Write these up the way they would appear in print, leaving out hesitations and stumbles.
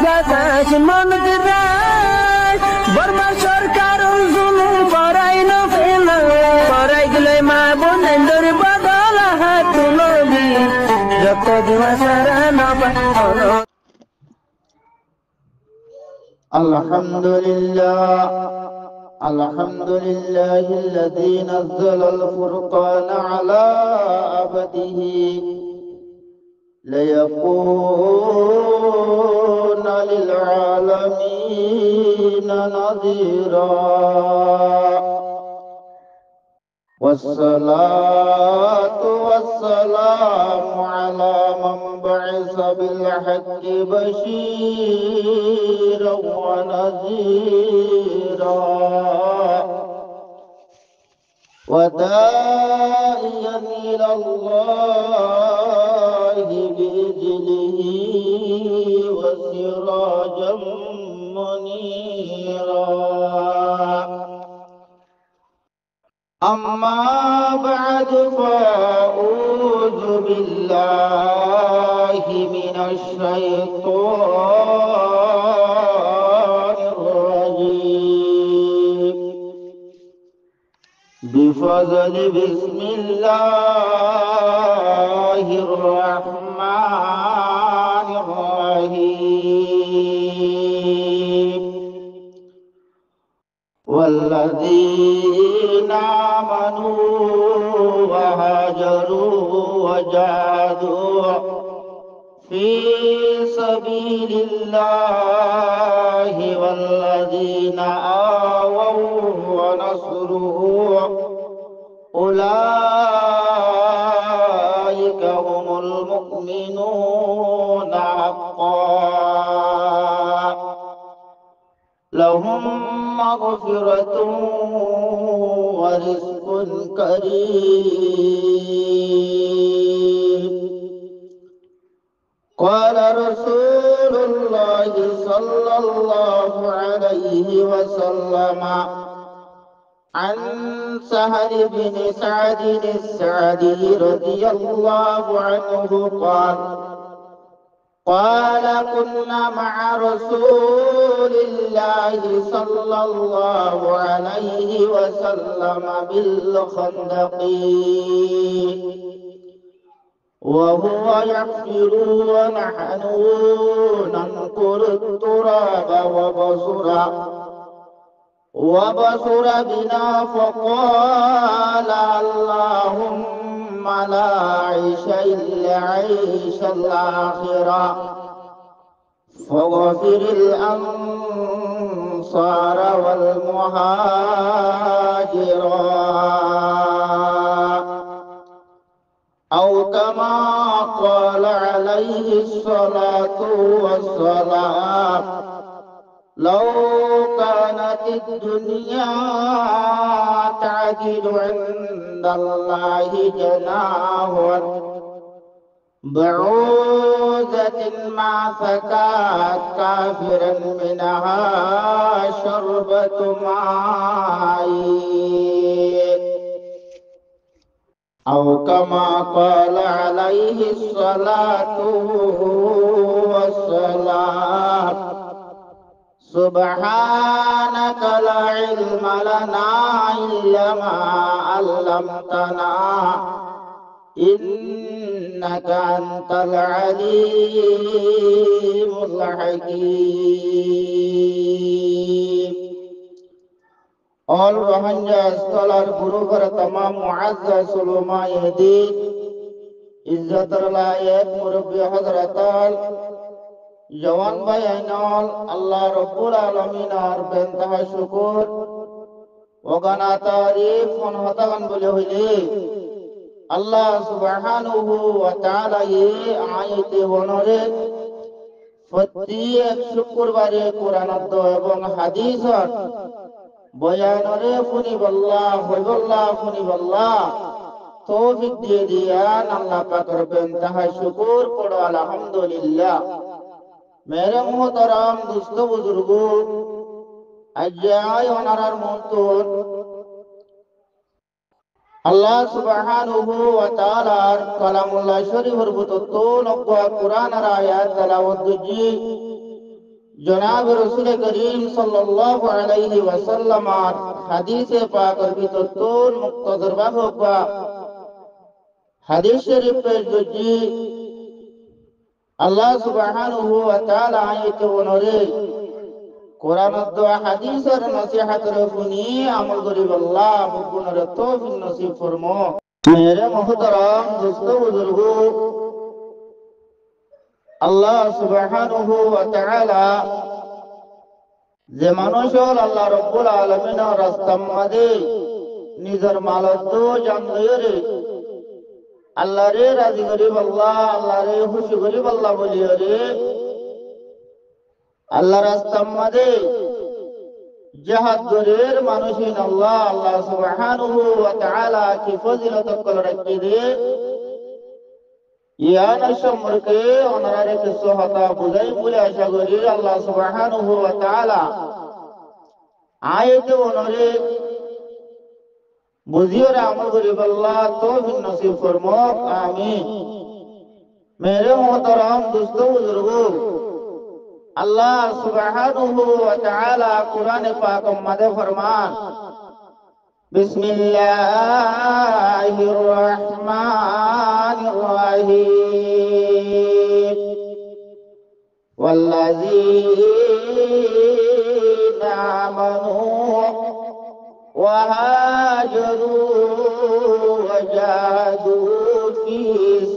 বাতাস মন দিরাই বর্মা সরকার জুলুম করাই না ফেলা করাই গেলে মা বোনেদের বদল হাত তুলবি যত দিবা সারা না পালো আলহামদুলিল্লাহ الحمد لله الذي نزل الفرقان على عبده ليكون للعالمين نذيرا والصلاة والسلام على من بعث بالحق بشيرا ونذيرا وداعيا إلى الله بإذنه وسراجا منيرا أما بعد فأعوذ بالله من الشيطان الرجيم بفضل بسم الله الرحمن الرحيم والذين آمنوا وهاجروا وجاهدوا في سبيل الله والذين آووا ونصروا أولئك هم المؤمنون حقا لهم مغفرة ورزق كريم قال رسول الله صلى الله عليه وسلم عن سهل بن سعد السعدي رضي الله عنه قال كنا مع رسول الله صلى الله عليه وسلم بالخندق وهو يحفر ونحن ننقر التراب وبصر بنا فقال اللهم لا عيش إلا عيش الآخرة فاغفر الأنصار والمهاجرين أو كما قال عليه الصلاة والسلام لو كانت الدنيا تعدل عند الله جناح بعوضة ما سكت كافرا منها شربة ماء أو كما قال عليه الصلاة والسلام سبحانك لا علم لنا إلا ما علمتنا إنك أنت العليم الحكيم All Rohingya scholar Guru Gar tamam muazzaz ulama yahdi इज्जत लायक मुरब्बी हजरताल जवान भाई आइनाल अल्लाह रब्बुल आलमीन और बेंतहा शुक्र वगाना तारीफ वन हतगन बोले हुए अल्लाह सुब्हानहु व तआला ये आयते वनरे प्रत्येक शुक्रबारे कुरान এবং হাদিসত বয়ানরে ফুনিবাল্লাহ হইবাল্লাহ ফুনিবাল্লাহ तौफीक दे दिया अल्लाह पाक बेंतहा शुक्र पढ़ो अल्हम्दुलिल्लाह। मेरे मोहतरम दोस्तों बुजुर्गों अज्जाय ओनारार मोहतोर अल्लाह सुब्हानहु व तआलार कलामुल्लाह शरीफर बुतो नब्बा कुरान आयात तिलावत दुजी জনাব রাসূল করিম সাল্লাল্লাহু আলাইহি ওয়াসাল্লামার হাদিসে পাকের ভিতর তোর মুক্তদর বাহবা হাদিস শরীফ পেশ করছি। আল্লাহ সুবহানাহু ওয়া তাআলা আয়াতে অনুরে কোরআন ও হাদিসের নসিহতের শুনি আমল করি আল্লাহ মুকুনের তৌফিক নসিব ফরমো। মেরে মুহতারাম দোস্ত বুজুর্গ, আল্লাহ সুবহানাহু ওয়া তাআলা যে মানুষের আল্লাহ রব্বুল আলামিনের রাস্তার মাঝে নিজের মালত জান লইরে আল্লাহ রে রাজি করিব আল্লাহ, আল্লাহ রে খুশি করিব আল্লাহ বলিও রে আল্লাহ রাস্তার মাঝে জাহাদ গরের মানুষিন আল্লাহ আল্লাহ সুবহানাহু ওয়া তাআলা কি ফজিলত কল রাখি রে ইয়ান সম্পর্কে ওনারে কিছু হতা বুঝাই বলে আশা করি আল্লাহ সুবহানাহু ওয়া তাআলা আয়াতে ওনারে বুঝিওরে আমল করিব আল্লাহ তৌফিক নসিব ফরমাক আমিন। মেরে মোহতারাম দোস্ত বুজুর্গ, আল্লাহ সুবহানাহু ওয়া তাআলা কুরআনে পাক মধ্যে ফরমান বিসমিল্লাহির রহমানির রহিম ওয়াল্লাযীনা আমানু ওয়া হাজারু ওয়া জাহাদু ফি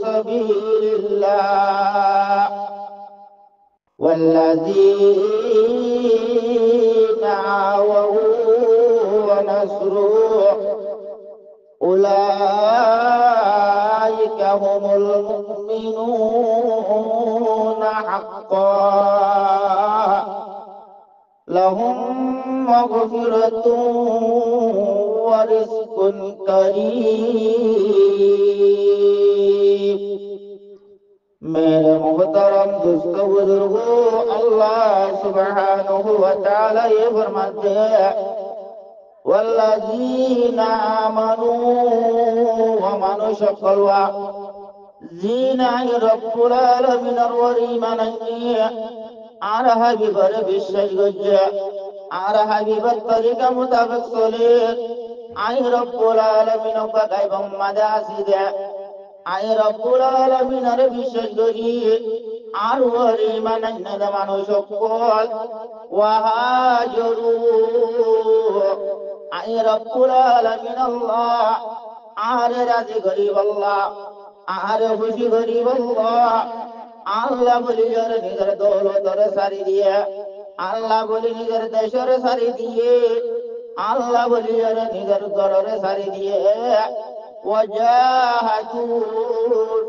সাবিলিল্লাহ والذين آووا ونصروا أولئك هم المؤمنون حقا لهم مغفرة ورزق كريم। मेरे मोहतरम दोस्त बुजुर्गो, अल्लाह सुब्हानहु व तआला ये फरमाते हैं वल्लज़ीना आमनू व मनुष्य कलवा जीना रब्बुल आलमीन और ईमान আর হাবিবের বিশ্বাস করছে, আর হাবিবের তরিকা মোতাবেক চলে আই রব্বুল আলামিন ওকে গায়ব মাদে আসি দে আই রব্বুল আলামিনের বিশ্বাস করি আর ওর ঈমান আনলে মানুষ সকল ওয়াহাজরু আই রব্বুল আলামিন আল্লাহ আর রাজি করি আল্লাহ আর খুশি করি আল্লাহ। আল্লাহ বলি নিজের দৌলতরে সারি দিয়ে, আল্লাহ বলি নিজের দেশের সারি দিয়ে, আল্লাহ বলি নিজের দলরে সারি দিয়ে ওয়াজাহাদু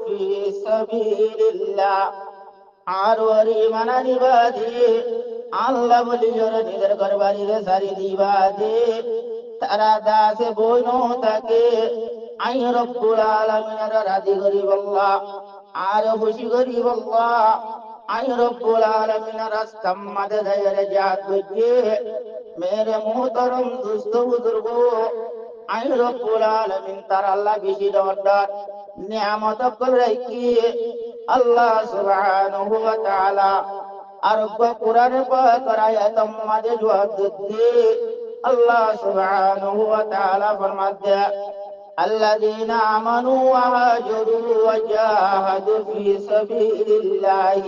ফি সাবিলিল্লাহ আর ওরি মানানি বাদে আল্লাহ বলি নিজের ঘরবাড়িরে সারি দিবা দে তারা দাসে বইনো থাকে আই রব্বুল আলামিনের রাজি করি আল্লাহ আর খুশি করি আল্লাহ। আই রব্বুল আলামিনের রাস্তা মাঝে দাঁড়িয়ে জাত করছে। মেরে মোহতরম দুস্থ বুজুর্গ, আই রব্বুল আলামিন তার আল্লাহ বেশি দরদার নিয়ামত করে কি আল্লাহ সুবহানাহু ওয়া তাআলা আর কোরআনে পাক আয়াতম মাঝে জবাব দিতে আল্লাহ সুবহানাহু ওয়া তাআলা ফরমাতে الذين آمنوا وهاجروا وجاهدوا في سبيل الله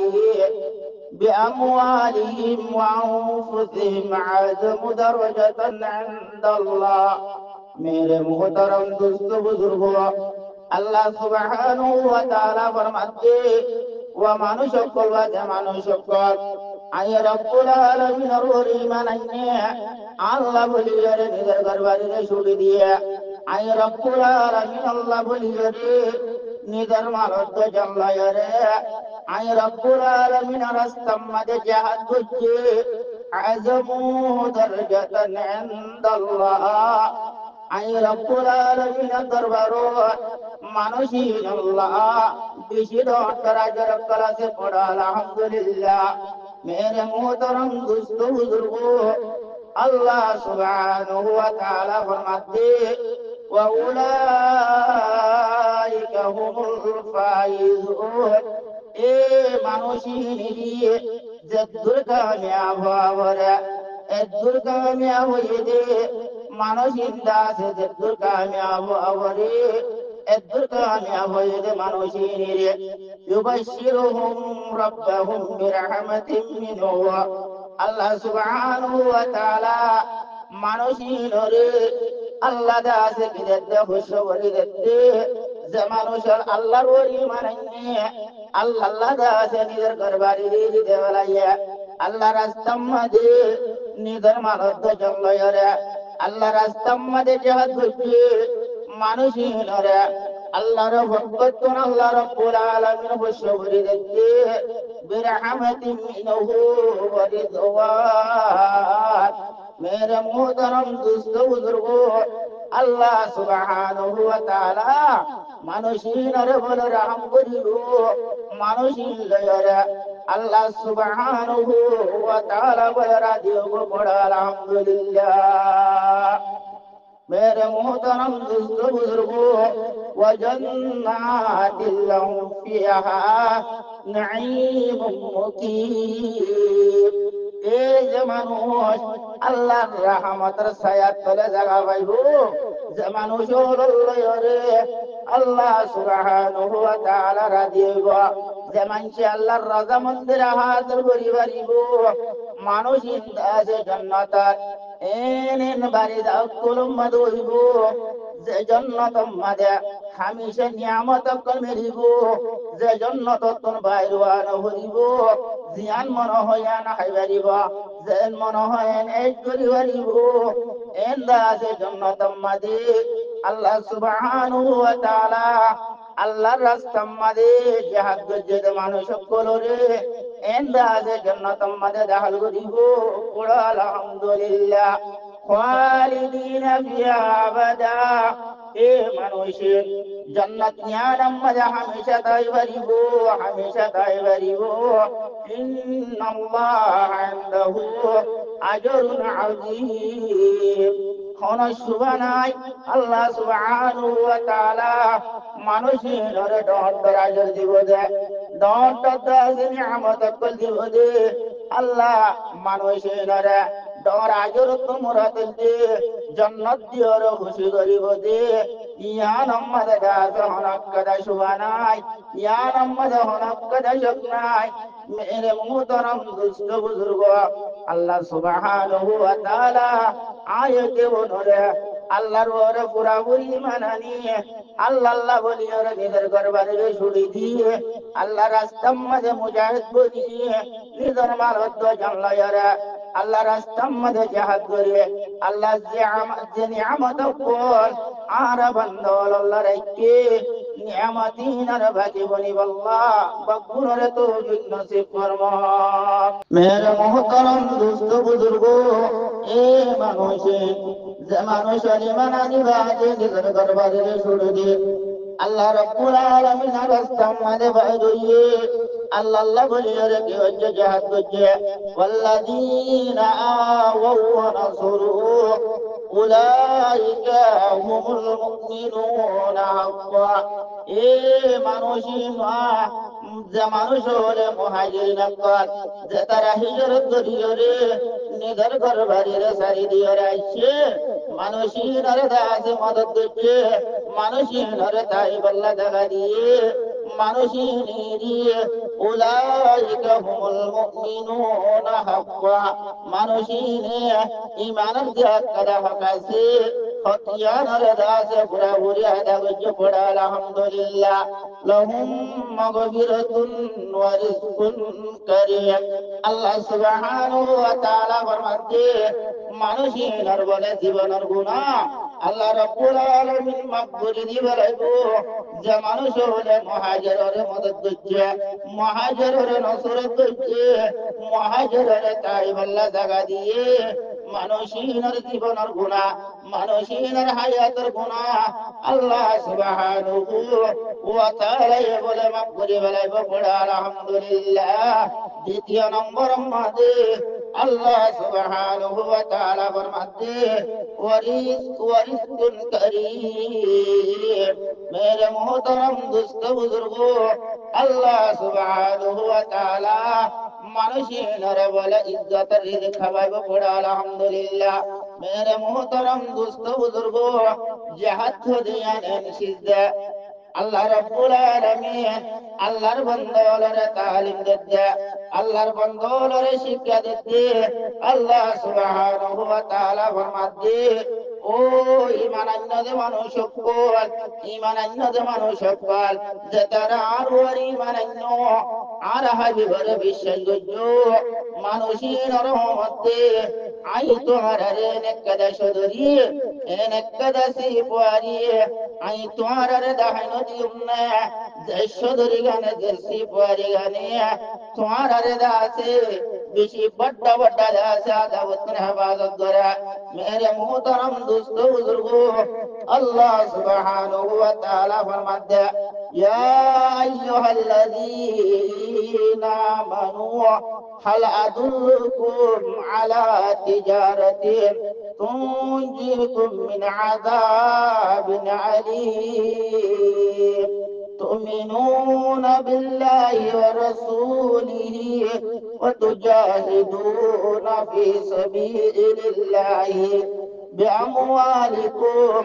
بأموالهم وأنفسهم أعظم درجة عند الله। मेरे मोहतरम दोस्त बुजुर्ग, अल्लाह सुब्हानहु व तआला फरमाते व মানুষ সকল বা মানুষ সকল আই রব্বুল আলামিনের ঈমান আনে আল্লাহ বলি নিজের ঘরবাড়িতে ছুটি দিয়ে আই রব্বুল আলামিন আল্লাহ বলি নিজের মালত জানলায় রে আই রব্বুল আলামিন রাস্তার মাঝে জিহাদ করছে আযমু দরজাতান ইনদাল্লাহ। আই রব্বুল আলামিন দরবারো মানুষিন আল্লাহ বেশি দরাজার ক্লাসে পড়া আলহামদুলিল্লাহ। मेरे मोहतरम दोस्त बुजुर्ग, अल्लाह सुब्हानहु व तआला फरमाते वा उलाइका हुमुल फाइजून। ए মানুষিনী যে দুর্গামিয়াব হওয়ারে এই দুর্গামিয়াব হইলে মানুষ ইন্দা আছে যে দুর্গামিয়াব হওয়ারে এই দুর্গামিয়াব হইলে মানুষ ইনিরে ইউবাশশিরুহুম রাব্বাহুম বিরহমাতিন মিনহু আল্লাহ সুবহানাহু ওয়া তাআলা মানুষ ইনরে আল্লাহ দাসে কিদে খুশবরি দে যে মানুষের আল্লাহর ওলি মানাইনে আল্লাহ আল্লাহ দাসে নিজের দরবারে দিতে বলাইয়া আল্লাহ রাস্তার মধ্যে নিজের মানব জঙ্গলরে আল্লাহ রাস্তার মধ্যে জিহাদ করছে মানুষ ইনরে আল্লাহর ভক্ত আল্লাহ রাব্বুল আলামিন খুশবরি দে বিরহমাতিন মিনহু ওয়া রিদওয়ান मेरे मोहतरम दोस्तों बुजुर्गों अल्लाह सुब्हानाहु वा ताआला मानुषीन रे बोले रहम करियो मानुषीन लयरे अल्लाह सुब्हानाहु वा ताआला बोले रादियो को बड़ा अल्हम्दुलिल्लाह मेरे मोहतरम दोस्तों बुजुर्गों व जन्नातिल लहुम फिहा नईम मुकीम এই যে মানুষ আল্লাহর রহমতের ছায়ার তলে জায়গা পাইব যে মানুষ রে আল্লাহ সুবহানাহু ওয়া তাআলা রাজি হইব যে মানুষ আল্লাহর রাজা মন্দিরে হাজির করি পারিব মানুষ আছে জান্নাতের এন বাড়ি দাও কুলুম মদ হইব যে জান্নাত মাদে হামেশা নিয়ামত কল মেরিব যে জান্নাত তোর বাইরওয়ান হইব জিয়ান মন হইয়া না খাইবারিব যেন মন হয় এই করিবারিব এন্দা আছে জান্নাত মাদে আল্লাহ সুবহানাহু ওয়া তাআলা আল্লাহর রাস্তার মাদে জিহাদ গজ্জে মানুষ সকলরে এন্দা আছে জান্নাত মাদে দাখিল করিব পুরা আলহামদুলিল্লাহ খালিদিনা ফিহা আবাদা এ মানুষের জান্নাত নিয়ারাম মাঝে হামেশা তাই বারিব হামেশা তাই বারিব ইন্নাল্লাহ ইনদাহু আজরুন আযীম কোন সুবহানাই আল্লাহ সুবহানাহু ওয়া তাআলা মানুষের দণ্ড আজর দিব দে দণ্ড দাসে নিয়ামত কল দিব দে আল্লাহ মানুষের ডর আজর তোমরা দে জান্নাত দিওর খুশি করিব দে ইয়া নামাজ দাস হনক কদা সুবহানাই ইয়া নামাজ হনক কদা শুকনাই মেরে মুহতারাম দুষ্ট বুজুর্গ আল্লাহ সুবহানাহু ওয়া তাআলা আয়াতে বলে আল্লাহর ওরে পুরাপুরি মানানি আল্লাহ আল্লাহ বলি ওরে নিজের দরবারে ছুড়ি দিয়ে আল্লাহ রাস্তার মাঝে মুজাহিদ বলি নিজের মারদ জানলায়ারা আল্লাহ রাস্তার মাঝে জিহাদ করে আল্লাহ যে নিয়ামত কোন আর বন্দল আল্লাহ রাইকে নিয়ামতিন আর বাকি বনি আল্লাহ বকুরে তো নসিব ফরমা মেরে মুহতারাম দোস্ত বুজুর্গ এ মানুষ যে মানুষ ইমান আনিবা যে নিজের দরবারে ছুড়ে দিয়ে আল্লাহ রাব্বুল আলামিন রাস্তার মাঝে বাইরে আল্লাহ আল্লাহ বলি রে কি হচ্ছে জিহাদ করছে ওয়াল্লাযীনা আওয়াউ ওয়া নাসরু উলাইকা হুমুল মুমিনুনা হাক্কা এ মানুষিনা যে মানুষ হলে মুহাজিরিন কর যে তারা হিজরত করিয়ে রে নিজের ঘর বাড়ির সারি দিয়ে আইছে মানুষিনার দাসে মদত করছে মানুষিনার তাই বল্লা দেখা দিয়ে মানুষিনী উলাইকা হুমুল মুমিনুনা হাক্কা মানুষিনে ঈমানের জাকারা হকাছে হতিয়ার দাসে পুরা পুরি আদা করছে পড়া আলহামদুলিল্লাহ লাহুম মাগফিরাতুন ওয়া রিজকুন কারীম আল্লাহ সুবহানাহু ওয়া তাআলা ফরমাতে মানুষিনার বলে জীবনের গুনাহ আল্লাহ রাব্বুল আলামিন মাফ করে দিবে লাগো যে মানুষ হলে মুহাজিরের মদদ করছে মুহাজিরের নসরত করছে মুহাজিরের তাইব আল্লাহ জায়গা দিয়ে মানুষিনার জীবনের গুনাহ মানুষিনার হায়াতের গুনাহ আল্লাহ সুবহানাহু ওয়া তাআলা বলে মাফ করে বলাইব পড়া আলহামদুলিল্লাহ দ্বিতীয় নম্বর মাঝে আল্লাহ সুবহানাহু ওয়া তাআলা ফরমাতে ওয়ারিসকুন কারীম মেরে মুহতারাম দোস্ত বুজুর্গ আল্লাহ সুবহানাহু ওয়া তাআলা মানুষেরা বলে ইজ্জতের রিজিক খাওয়াইবো পড়ে আলহামদুলিল্লাহ। মেরে মুহতারাম দোস্ত বুজুর্গ, জিহাদ দিয়ান সিজদা আল্লাহ রাব্বুল আলামিন আল্লাহর বান্দাওয়ালারে তালিম দিতে, আল্লাহর বান্দাওয়ালারে শিক্ষা দিতে আল্লাহ সুবহানাহু ওয়া তাআলা ফরমাতে, ও ঈমান আনতে মানুষ সকল, ঈমান আনতে মানুষ সকল, যে তারা আর ঈমান আন্য আর হাবিবের বিশ্বাসযোগ্য মানুষের রহমতে আই তোমারে নেকদা সদরি নেকদা সিপারি আই তোমারে দাহানো দিউনা সদরি গানে জেসি পারি গানে তোমারে দাসে বেশি বড় বড় দাসা দাওয়াত হেফাজত করে। মেরে মুহতারাম দোস্ত বুজুর্গ, আল্লাহ সুবহানাহু ওয়া তাআলা ফরমাতে, ইয়া আইয়ুহাল্লাযীনা আমানু হাল আদুল্লুকুম আলা তিজারাতিন তুনজিকুম মিন আযাবিন আলীম تؤمنون بالله ورسوله وتجاهدون في سبيل الله بأموالكم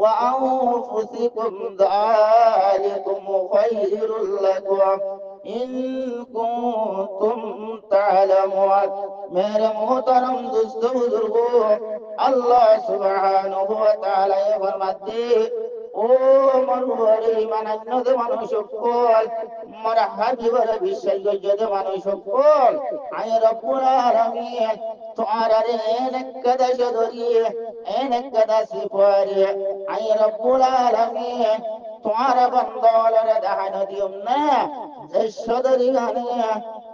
وأنفسكم ذلكم خير لكم إن كنتم تعلمون। मेरे मोहतरम दोस्तों बुजुर्गो, अल्लाह सुब्हानहु व तआला ये फरमाते, ও মনুয়ারে ঈমান আনতে মানুষ সকল, মরা হাবিবের বিশ্বাসযোগ্য মানুষ সকল, আয় রব্বুল আলামিন তোমারে নেকদা সদরিয়ে নেকদা সিপারে আয় রব্বুল আলামিন তোমার বান্দাওয়ালারে দাহানো দিউম না যে সদরি গানে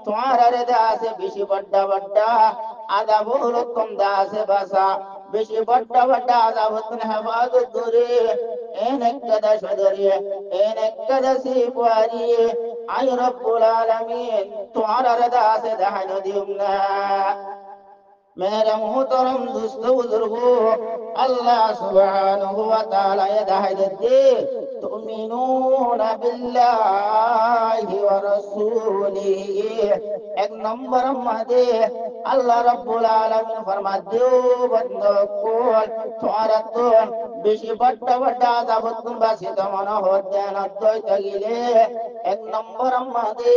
তোমারে দাসে বেশি বড় বড় আযাব হলো কম দাসে বাসা বেশি বড় বড় আযাব তুমি হেফাজত করে নেকদা সদরিয়ে নেকদা সিপারে আয় রব্বুল আলামিন তোমারে দাসে দাহানো দিউম না। मेरे मोहतरम दोस्तों बुजुर्गो, अल्लाह सुब्हानहु व तआला ये दाहिदत दे, तुमिनूना बिल्लाहि व रसूलिही, एक नंबर मदे अल्लाह रब्बुल आलमीन फरमाते, ओ बंदो को तुम्हारा तो बेशी बड्डा बड्डा आजाबत बासित मन होते न दोइत गिले, एक नंबर मदे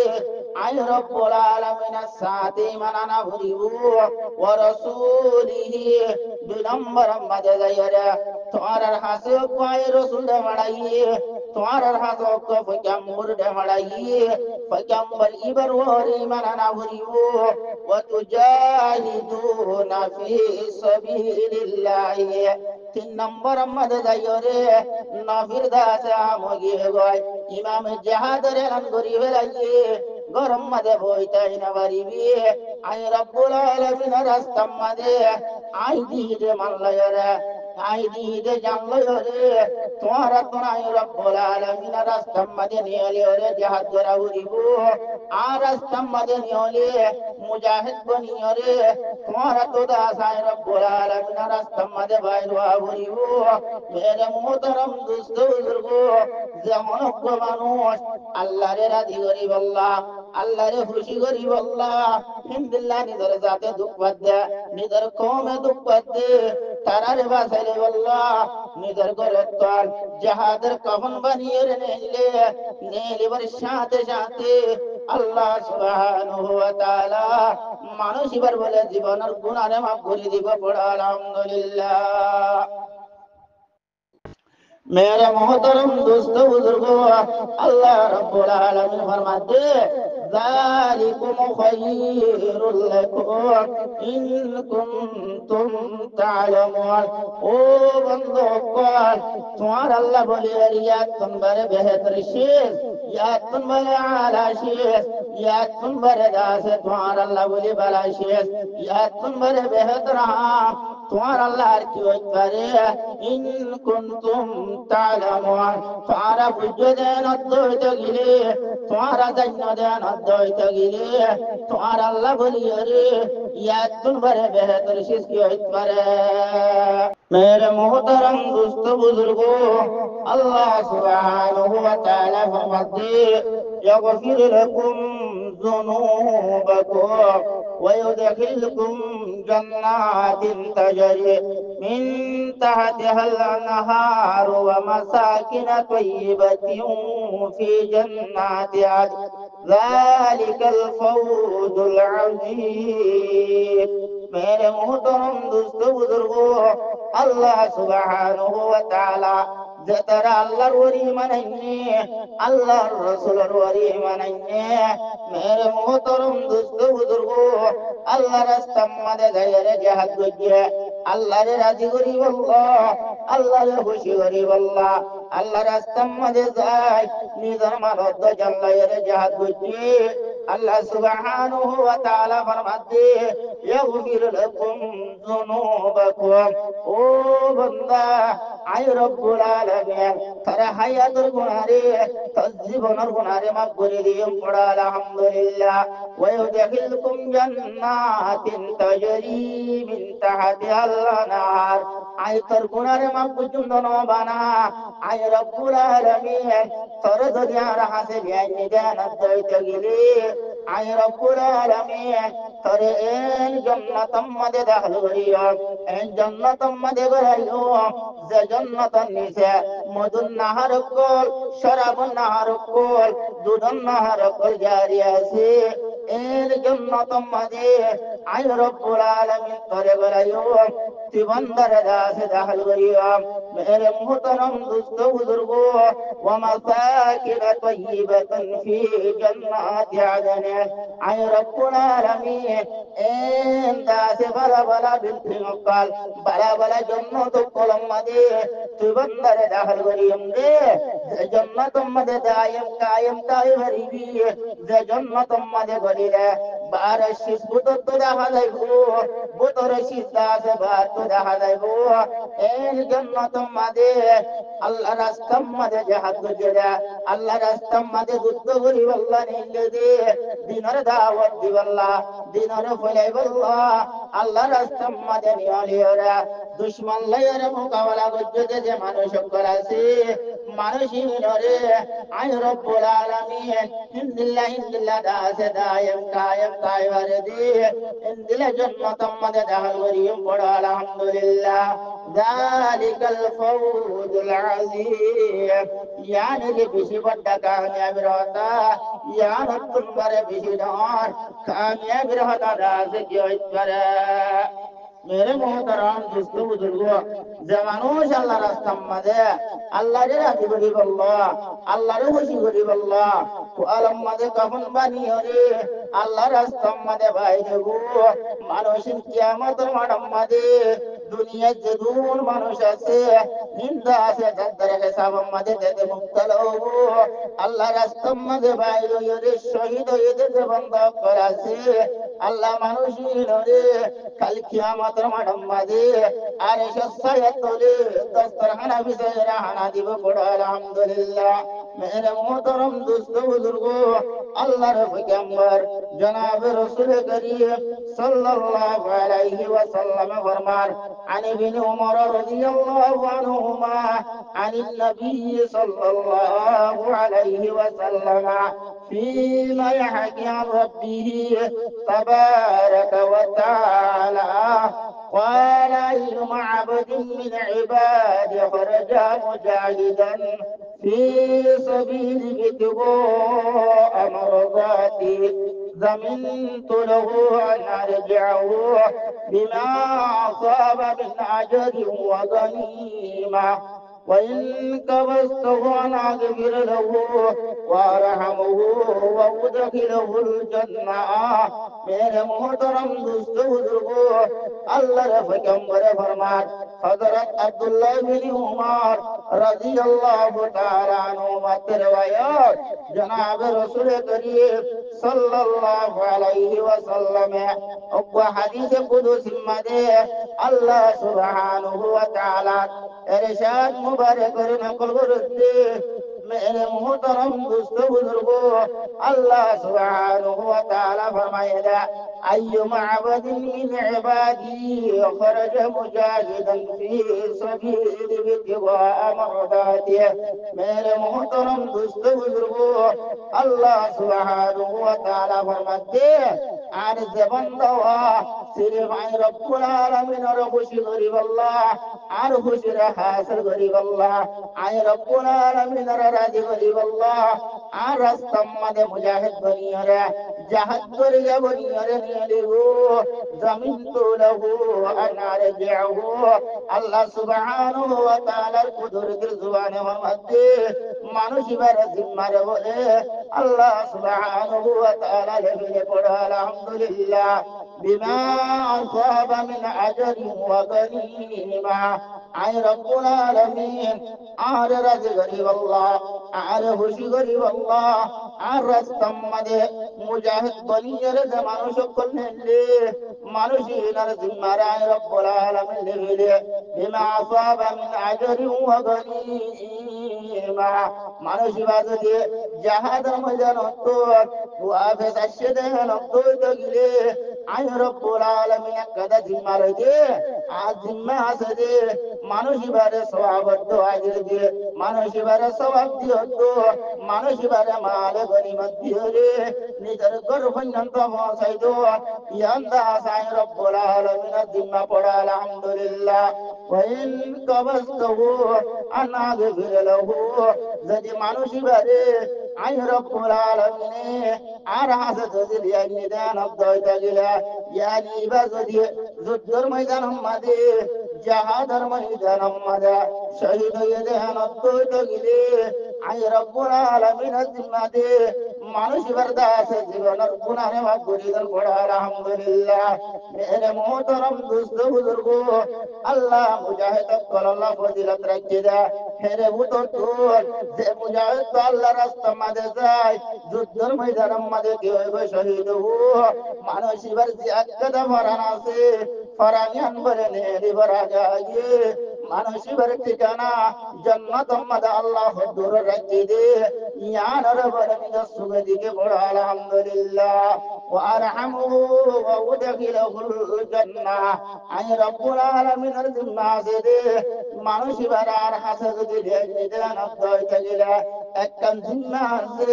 आय रब्बुल आलमीन साथी मनाना भरिबू व रसूलिही, दुई नंबर मदे जायरे तुम्हारा हासे पाए रसूल दे मड़ाइए, तुम्हारा हाथों को फकम्बर दे मड़ाइए, फकम्बर इबर वरी मनाना भरिबू व तुजाहिदूना फी सबीलिल्लाह, तीन नंबर मदे जायरे नफिर दासा मोगी गय इमाम जिहाद रे नंगरी वेलाइए गरम मदे बोइताई ना बारिबी आय रब्बुल आलमीन रास्ता मदे आय दीदे मानलयरे आय दीदे जानलयरे तुम्हारा तो आय रब्बुल आलमीन रास्ता मदे नियले जिहाद करा उरिबू आ रास्ता मदे नियले मुजाहिद बनियरे तुम्हारा तो दास आय रब्बुल आलमीन रास्ता मदे বাইরवा उरिबू। मेरे मोहतरम दोस्तों बुजुर्गो, যেমন মানুষ আল্লাহরে রাজি করিব আল্লাহ আল্লাহরে খুশি করিব আল্লাহ হিন্দিল্লাহ নিজের জাতে দুঃখ বাদে নিজের কমে দুঃখ বাদে তারারে বাঁচাইলে আল্লাহ নিজের ঘরের তল জাহাদের কফন বানিয়ে নেইলেবার সাথে সাথে আল্লাহ সুবহানাহু ওয়া তাআলা মানুষ এবার বলে জীবনের গুনাহে মাফ করে দিব পড়া আলহামদুলিল্লাহ। मेरे मोहतरम दोस्तों बुजुर्गो, अल्लाह रब्बुल आलमीन फरमाते, ज़ालिकुम खैरुल लकुम इन कुंतुम ताअलमून। ओ बंदो कौन तुम्हारा अल्लाह बोले या तुम बड़े बेहतर शेष या तुम बड़े आला शेष या तुम बड़े दास तुम्हारा अल्लाह बोले बड़ा शेष या तुम बड़े बेहतर तुम्हारा अल्लाह की करे इन कुंतुम ताअलमून। तुम्हारा बुझ देन अद्वैत गिले तुम्हारा जन्म देन अद्वैत गिले तुम्हारा अल्लाह बोली अरे या तुम बड़े बेहतर शेष की करे। मेरे मोहतरम दोस्त बुजुर्गो, अल्लाह सुब्हानहु व तआला फरमाते, यगफिर लकुम ذنوبكم ويدخلكم جنات تجري من تحتها الأنهار ومساكن طيبة في جنات عدن ذلك الفوز العظيم मेरे मोहतरम दोस्तों बुजुर्गों अल्लाह सुब्हानहु व तआला जतरा अल्लाहर वली मानन्ने अल्लाहर रसूलर वली मानन्ने मेरे मोहतरम दोस्तों बुजुर्गों अल्लाह रास्ता मदे गए जहाद गए अल्लाह रे राजी करी अल्लाह अल्लाह रे खुशी करी अल्लाह अल्लाह रास्ता मदे जाय निजर मानद जल्ला रे जहाद गए अल्लाह सुब्हानहु व तआला फरमाते यगफिर लकुम जुनूबकुम ओ बंदा आय रब्बुल आलमीन तारा हायातुर गुनारे तजीबनर गुनारे माफ करे दियम पड़ा अल्हम्दुलिल्लाह व युदखिलकुम जन्नातिन तजरी मिन तहतिहाल अनहार आय तर गुनारे माफ बुजुंद न बाना आय रब्बुल आलमीन तर दरिया हासे बियानी दानत दैत गिले आय रब्बुल आलमीन तर en jannatam made dakhliyo en jannatam made garayo ze jannatan nise modun nahar kol sharabun nahar kol dudun nahar kol jari ase en jannatam made ay rabbul alamin tore garayo tibandar das dakhliyo mere muhtaram dosto buzurgo wa masakin tayyibatan fi jannati adn ay rabbul alamin दासे बला बला building काल बला बला जन्नत कोलम मदे तु बंदर दाखल करियम दे जन्नत मदे दायम कायम ताय गरीबी जे जन्नत मदे गलिले बार शिस बुत तो दाखल गो बुत रशिद दासे बार तो दाखल गो एन जन्नत मदे अल्लाह रास्तम मदे जहाद गजरा अल्लाह रास्तम मदे दुद्द गरी वल्ला निलदे दिनर दावत दिवल्ला दिनर फलाइबल्लाह अल्लाह रास्तम मदे नियालियरा दुश्मन लयर मुकाबला गजदे जे मानुष करासे मानुषी नरे आय रब्बुल आलमीन हिंदिल्ला दासे दायम कायम कायवर दे हिंदिल्ला जन्नतम मदे दाखल करियम पड़ा अल्हम्दुलिल्लाह जालिकल फौजुल अज़ीम यानी ले बिशी बड्डा कामयाबी रहता यानी तुम्हारे बिशी डॉन कामयाबी रहता दास क्यों इतरे मेरे मोहतराम दोस्तों बुजुर्गों जमानों अल्लाह रास्ता मदे अल्लाह रे राजी करी बल्ला अल्लाह रे खुशी करी बल्ला को आलम मदे कफन बानी हरे अल्लाह रास्ता मदे भाई देगो मानुषिन कियामत माडम मदे दुनिया जदून मानुष আছে নিন্দা আছে যাদের হিসাব মধ্যে দেতে মুক্তল আল্লাহ রাস্তার মধ্যে বাইরে রে শহীদ হয়ে যেতে বন্ধ করাছে আল্লাহ মানুষই রে কাল কিয়ামতের মাঠের মধ্যে আর সসায় তোলে দস্তরখানা বিষয়ে রাহানা দিব বড় আলহামদুলিল্লাহ মেরে মোহতরম দোস্ত বুজুর্গ আল্লাহর পয়গম্বর জনাব রাসূল করিম সাল্লাল্লাহু আলাইহি ওয়াসাল্লাম ফরমান عن ابن عمر رضي الله عنهما عن النبي صلى الله عليه وسلم فيما يحكي عن ربه تبارك وتعالى قال أيما عبد من عبادي خرج مجاهدا في سبيل ابتغاء مرضاتي ضمنت له أن أرجعه بما أصاب من أجر وغنيمة وإن كبسته أن أغفر له وأرحمه وأدخله الجنة मेरे मोहतरम दोस्तों बुजुर्गों अल्लाह रे पैगंबर फरमान हजरत अब्दुल्लाह बिन उमर रज़ियल्लाहु ताला अन्हुमा की रिवायत जनाब रसूल करीम सल्लल्लाहु अलैहि वसल्लम अब हदीस कुदसी मदे अल्लाह सुब्हानहु व तआला इरशाद मुबारक नकल करते मेरे मोहतरम दोस्तों बुजुर्गों, अल्लाह सुब्हानहु व तआला फरमाएगा अय्युम अबदिन मिन इबादी खरज मुजाहिदन फी सबील इब्तिगा मरदाती। मेरे मोहतरम दोस्तों बुजुर्गों, अल्लाह सुब्हानहु व तआला फरमाते আর জীবন দেওয়া সিরে ভাই রব্বুল আলামিনের খুশি করিব আল্লাহ, আর খুশির হাসিল করিব আল্লাহ, আয় রব্বুল আলামিনের রাজি করিব আল্লাহ, আর রাস্তার মাঝে মুজাহিদ বনিয়রে জাহাদ করিয়া বনিয়রে নিয়ে লিব জমিন তুলহু আনারে জিহু। আল্লাহ সুবহানাহু ওয়া তাআলার কুদরতের জুবানে মধ্যে মানুষ ইবারে জিম্মারে বলে আল্লাহ সুবহানাহু ওয়া তাআলা লেখে পড়া আলহামদুলিল্লাহ বিমা আসাবা মিন আজরি ওয়া গনিমা। আয় রব্বুল আলামিন আর রাজি করিব আল্লাহ, আর খুশি করিব আল্লাহ, আর রাস্তার মাঝে মুজাহিদ বনিয়ে যে মানুষ করলে মানুষ ইনার জিম্মারে আয় রব্বুল আলামিন লেখে বিমা আসাবা মিন আজরি ওয়া গনিমা। মানুষ বাজে জাহাদের ময়দান তো ওয়াফে তাশদে নতো গিলে আয় রব্বুল আলামিন কাদা জিম্মা রইতে আজ জিম্মা আছে যে মানুষ বারে সওয়াব তো আজে দিয়ে মানুষ বারে সওয়াব দিও তো মানুষ বারে মাল গনিমত দিও রে নিজের ঘর পর্যন্ত পৌঁছাইতো ইয়ান্দা সাই রব্বুল আলামিন জিম্মা পড়া আলহামদুলিল্লাহ। ওয়াইন কবস্তহু আনা গফির লাহু। যদি মানুষ বারে আই রব্বুল আলামিন আর হাসে যদি লিয়ানি দেন অবদয়তা গিলা ইয়ানি বা যদি যুদ্ধের ময়দান মাঝে জাহাদের ময়দান মাঝে শহীদ হয়ে দেন অবদয়তা গিলে আই রব্বুল আলামিন জিম্মাতে মানুষ বরদাস জীবনের গুনাহে মাফ করে দেন পড়া আলহামদুলিল্লাহ। মেরে মোহতরম দোস্ত বুজুর্গো, আল্লাহ মুজাহিদ আল্লাহ ফজিলত রাখি দা হেরে বুতর তোর যে মুজাহিদ তো আল্লাহ রাস্তা মাঝে যায় যুদ্ধের ময়দানের মাঝে কি হইবে শহীদ মানুষ এবার যে একটা মরান আছে ফরানিয়ান বলে নেরি বরা যায় মানুষ এবার ঠিকানা জান্নাত মাঝে আল্লাহ দূর রাখি দে ইয়ার বলে নিজের সুখে দিকে বড় আলহামদুলিল্লাহ। وارحمه وادخله الجنه আই রব্বুল আলামিনের জিম্মা আছে দে মানুষ এবার আর হাসে যদি দেন অবদয়তা গিলা একখান জিম্মা আছে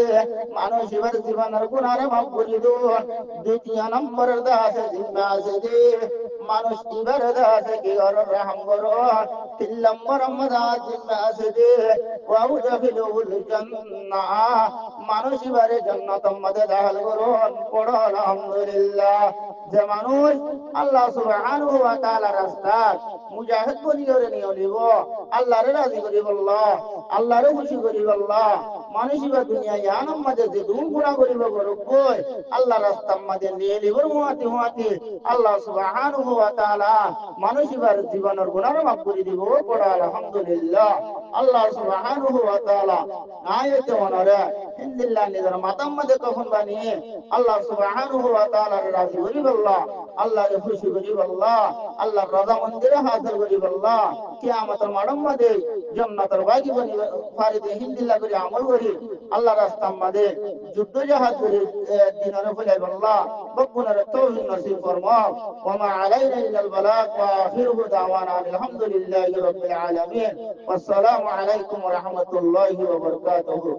মানুষ এবার জীবনের গুনারে মাফ করে দিও। দ্বিতীয় নম্বরের দাসে জিম্মা আছে যে মানুষ এবার দাসে কি করর রহম করো। তিন নম্বর দাস জিম্মা আছে যে ওয়াউদাখিলুল জান্নাহ মানুষ এবারে জান্নাতের মধ্যে দাখিল করুন পড়ো আলহামদুলিল্লাহ। যে মানুষ আল্লাহ সুবহানাহু ওয়া তাআলা রাস্তা মুজাহিদ বনিয়ে নিয়ে নিব আল্লাহরে রাজি করিব আল্লাহ, আল্লাহরে খুশি করিব আল্লাহ। মানুষ এবার দুনিয়া ইয়ানোর মাঝে যে দুম গুণা করিব গরবই আল্লাহ রাস্তার মাঝে নিয়ে নিবর মুয়াতি মুয়াতি আল্লাহ সুবহানাহু ওয়া তাআলা মানুষ এবার জীবনের গুনাহ মাফ করে দিব পড়া আলহামদুলিল্লাহ। আল্লাহ সুবহানাহু ওয়া তাআলা আয়াতে ওনারে ইল্লাল্লাহ নিজের মাতার মাঝে কখন বানিয়ে আল্লাহ সুবহানাহু ওয়া তাআলার রাজি করিব আল্লাহ, আল্লাহরে খুশি করিব আল্লাহ, আল্লাহর রাজা মন্দিরে হাজির করিব আল্লাহ। কিয়ামতের মাঠের মাঝে জান্নাতের বাগি বনিব ফারিদে হিন্দিল্লাহ করে আমল করি আল্লাহ রাস্তার মাঝে যুদ্ধ জাহাজ করে দিনের ফলাইব আল্লাহ বকুনার তৌফিক নসিব ফরমাও। ওয়া মা আলাইনা ইল্লাল বালাগ ওয়া আখিরুহু দাওয়ানা আলহামদুলিল্লাহি রাব্বিল আলামিন। ওয়াসসালামু আলাইকুম ওয়া রাহমাতুল্লাহি ওয়া বারাকাতুহু।